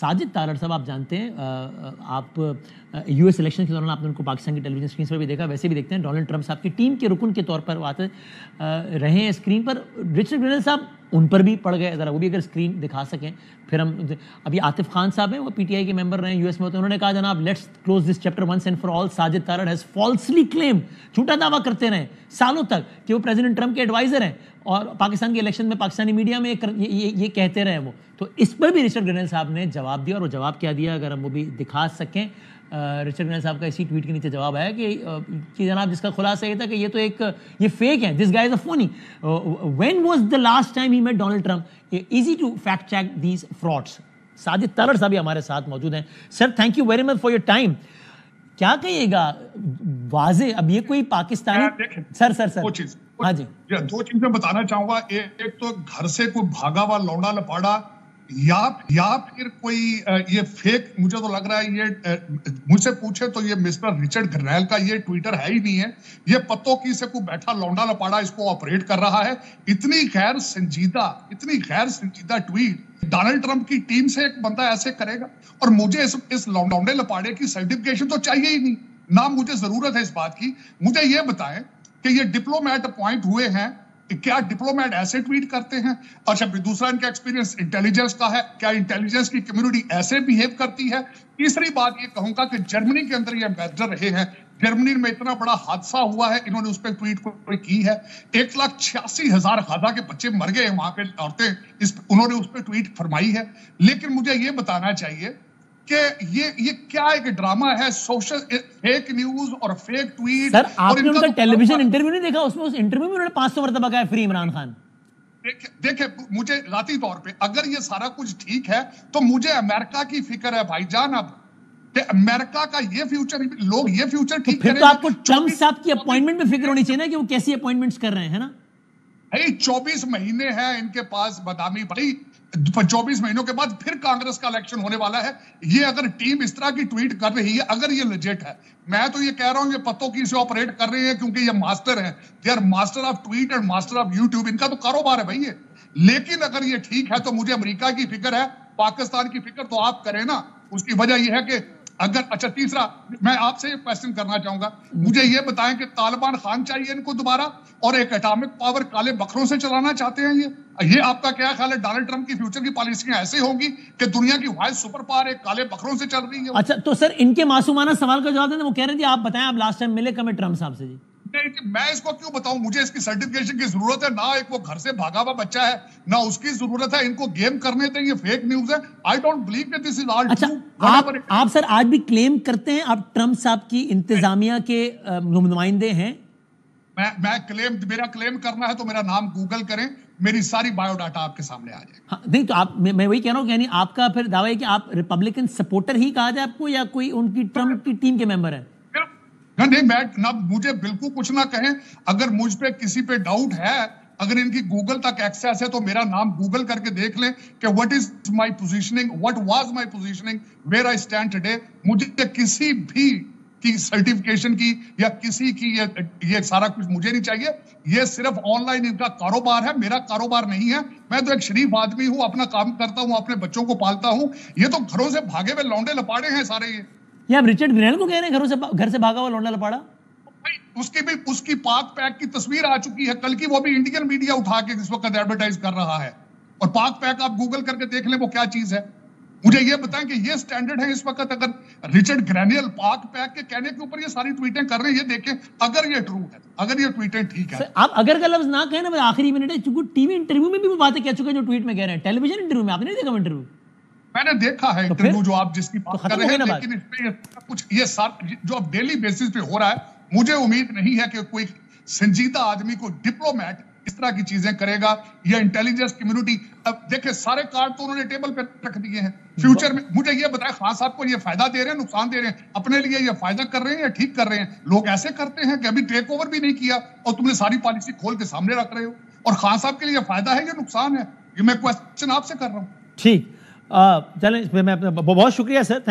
साजिद तारड़ साहब आप जानते हैं, आप यूएस इलेक्शन के दौरान आपने उनको पाकिस्तान की टेलीविजन स्क्रीन पर भी देखा, वैसे भी देखते हैं। डोनाल्ड ट्रंप साहब की टीम के रुकन के तौर पर वो आते रहे हैं स्क्रीन पर। रिचर्ड ग्रेनेल साहब उन पर भी पड़ गए, ज़रा वो भी अगर स्क्रीन दिखा सकें फिर हम। अभी आतिफ खान साहब हैं, वो पीटीआई के मेंबर रहे हैं यूएस में, तो उन्होंने कहा जनाब let's close this chapter once and for all. Sajid Tarar has falsely claim, झूठा दावा करते रहे सालों तक कि वो प्रेसिडेंट ट्रंप के एडवाइजर हैं और पाकिस्तान के इलेक्शन में पाकिस्तानी मीडिया में ये कहते रहे वो। तो इस पर भी रिचर्ड ग्रेनेल साहब ने जवाब दिया, और वो जवाब क्या दिया अगर हम वो भी दिखा सकें। रिचर्ड ग्रेनेल साहब का इसी ट्वीट के नीचे जवाब आया कि जनाब जिसका खुलासा ये था कि ये फेक है, this guy is a phony. When was the last time he met Donald Trump? Easy to fact check these frauds. Sajid Tarar साहब भी हमारे साथ मौजूद हैं। Sir thank you very much for your time. क्या कहिएगा वाजे, अब ये कोई पाकिस्तानी सर हाँ जी, दो चीजें बताना चाहूंगा। एक तो घर से कोई भागा हुआ लौंडा लपाड़ा या फिर कोई ये फेक, मुझे तो लग रहा है ये मुझसे पूछे तो ये मिस्टर रिचर्ड ग्रेनेल का ये ट्विटर है ही नहीं है, ये पत्तों की से कोई बैठा लौंडा लपाड़ा इसको ऑपरेट कर रहा है। इतनी गैर संजीदा ट्वीट डोनाल्ड ट्रंप की टीम से एक बंदा ऐसे करेगा। और मुझे इस लौंडे लपाड़े की सर्टिफिकेशन तो चाहिए ही नहीं, ना मुझे जरूरत है इस बात की। मुझे ये बताएं कि ये डिप्लोमेट अपॉइंट हुए हैं, क्या डिप्लोमेट ऐसे ट्वीट करते हैं? अच्छा, दूसरा इनका एक्सपीरियंस इंटेलिजेंस का है, क्या इंटेलिजेंस की कम्युनिटी ऐसे बिहेव करती है? तीसरी बात ये कहूंगा कि जर्मनी के अंदर ये एम्बेसडर रहे हैं, जर्मनी में इतना बड़ा हादसा हुआ है, इन्होंने उस पर ट्वीट कोई की है। 1,86,000 गाजा के बच्चे मर गए वहां पे औरतें, उन्होंने उस पर ट्वीट फरमाई है। लेकिन मुझे ये बताना चाहिए कि ये क्या एक ड्रामा है, सोशल फेक न्यूज और फेक ट्वीट। सर आपने उनका टेलीविजन इंटरव्यू नहीं देखा? उसमें उस इंटरव्यू में उन्होंने 500 मरतबा कहा फ्री इमरान खान। देखिए मुझे जाती तौर पे अगर ये सारा कुछ ठीक है तो मुझे अमेरिका की फिक्र है भाईजान। अब अमेरिका का ये फ्यूचर, लोग ये फ्यूचर ठीक करें तो आपको ट्रंप साहब की अपॉइंटमेंट में फिक्र होनी चाहिए ना कि वो कैसी अपॉइंटमेंट्स कर रहे हैं, है ना? 24 महीने हैं इनके पास बादामी भाई, 24 महीनों के बाद फिर कांग्रेस का इलेक्शन होने वाला है। ये अगर टीम इस तरह की ट्वीट कर रही है, अगर ये लेजिट है, मैं तो ये कह रहा हूं ये पत्तों की से ऑपरेट कर रहे हैं क्योंकि ये मास्टर हैं, they are master of tweet and master of YouTube, इनका तो कारोबार है भाई ये। लेकिन अगर ये ठीक है तो मुझे अमेरिका की फिक्र है, पाकिस्तान की फिक्र तो आप करें ना। उसकी वजह यह है कि अगर, अच्छा तीसरा मैं आपसे ये क्वेश्चन करना चाहूंगा, मुझे ये बताएं कि तालिबान खान चाहिए इनको दोबारा और एक एटॉमिक पावर काले बकरों से चलाना चाहते हैं ये आपका क्या ख्याल है? डोनाल्ड ट्रंप की फ्यूचर की पॉलिसियां ऐसे होंगी कि दुनिया की वाइस सुपर पावर एक काले बकरों से चल रही है? अच्छा तो सर इनके मासूमाना सवाल का जवाब दें, वो कह रहे थे आप बताएं आप लास्ट टाइम मिले कब ट्रंप साहब से? जी मैं इसको क्यों बताऊं, मुझे इसकी सर्टिफिकेशन की जरूरत है ना। एक वो घर से भागा हुआ बच्चा है ना, उसकी जरूरत है। इनको गेम करने थे, ये फेक न्यूज है। I don't believe that this is all true. आप सर आज भी क्लेम करते हैं आप ट्रंप साहब की इंतजामिया के नुमाइंदे हैं? मेरा क्लेम करना है तो मेरा नाम गूगल करें, मेरी सारी बायोडाटा आपके सामने आ जाए। हाँ, नहीं तो आप, मैं वही कह रहा हूं कि यानी आपका फिर दावा है कि आप रिपब्लिकन सपोर्टर ही कहा जाए आपको, या कोई उनकी ट्रंप की टीम के मेंबर है? नहीं, मैं ना, मुझे बिल्कुल कुछ ना कहें। अगर मुझ पे किसी पे डाउट है, अगर इनकी गूगल तक एक्सेस है तो मेरा नाम गूगल करके देख लें कि what is my positioning, what was my positioning, where I stand today. मुझे किसी भी की सर्टिफिकेशन की या किसी की ये सारा कुछ मुझे नहीं चाहिए। ये सिर्फ ऑनलाइन इनका कारोबार है, मेरा कारोबार नहीं है। मैं तो एक शरीफ आदमी हूं, अपना काम करता हूं, अपने बच्चों को पालता हूं। ये तो घरों से भागे हुए लौंडे लपाड़े हैं सारे ये आप रिचर्ड ग्रेनेल को कह रहे हैं घर से भागा हुआ लौंडा लपाड़ा? उसकी पाक पैक की तस्वीर आ चुकी है कल की, वो भी इंडियन मीडिया उठा के इस वक्त एडवर्टाइज कर रहा है। और पाक पैक आप गूगल करके देख लें वो क्या चीज है। मुझे ये बताएं कि ये स्टैंडर्ड है इस वक्त। अगर रिचर्ड ग्रेनेल पाक पैक के कहने के ऊपर ये सारी ट्वीटें कर रहे हैं, ये देखें अगर ये ट्रू है, अगर ये ट्वीटें ठीक है। आप अगर का लफ्ज ना कहें ना, आखिरी मिनट है, चूंकि टीवी इंटरव्यू में भी वो बातें कह चुके हैं जो ट्वीट में कह रहे हैं। टेलीविजन इंटरव्यू में आपने नहीं देखा इंटरव्यू? मैंने देखा है इंटरव्यू जो आप जिसकी बात कर रहे हैं, लेकिन इसमें कुछ ये जो अब डेली बेसिस पे हो रहा है, मुझे उम्मीद नहीं है कि कोई संजीदा आदमी को डिप्लोमेट इस तरह की चीजें करेगा या इंटेलिजेंस कम्युनिटी। अब देखिए सारे कार्ड तो उन्होंने टेबल पे रख दिए हैं। फ्यूचर में मुझे ये बताएं, खान साहब को ये फायदा दे रहे हैं, नुकसान दे रहे हैं? अपने लिए ये फायदा कर रहे हैं या ठीक कर रहे हैं? लोग ऐसे करते हैं कि अभी टेक ओवर भी नहीं किया और तुमने सारी पॉलिसी खोल के सामने रख रहे हो, और खान साहब के लिए फायदा है या नुकसान है? ये मैं क्वेश्चन आपसे कर रहा हूं। ठीक, चलें, मैं बहुत शुक्रिया सर, थैंक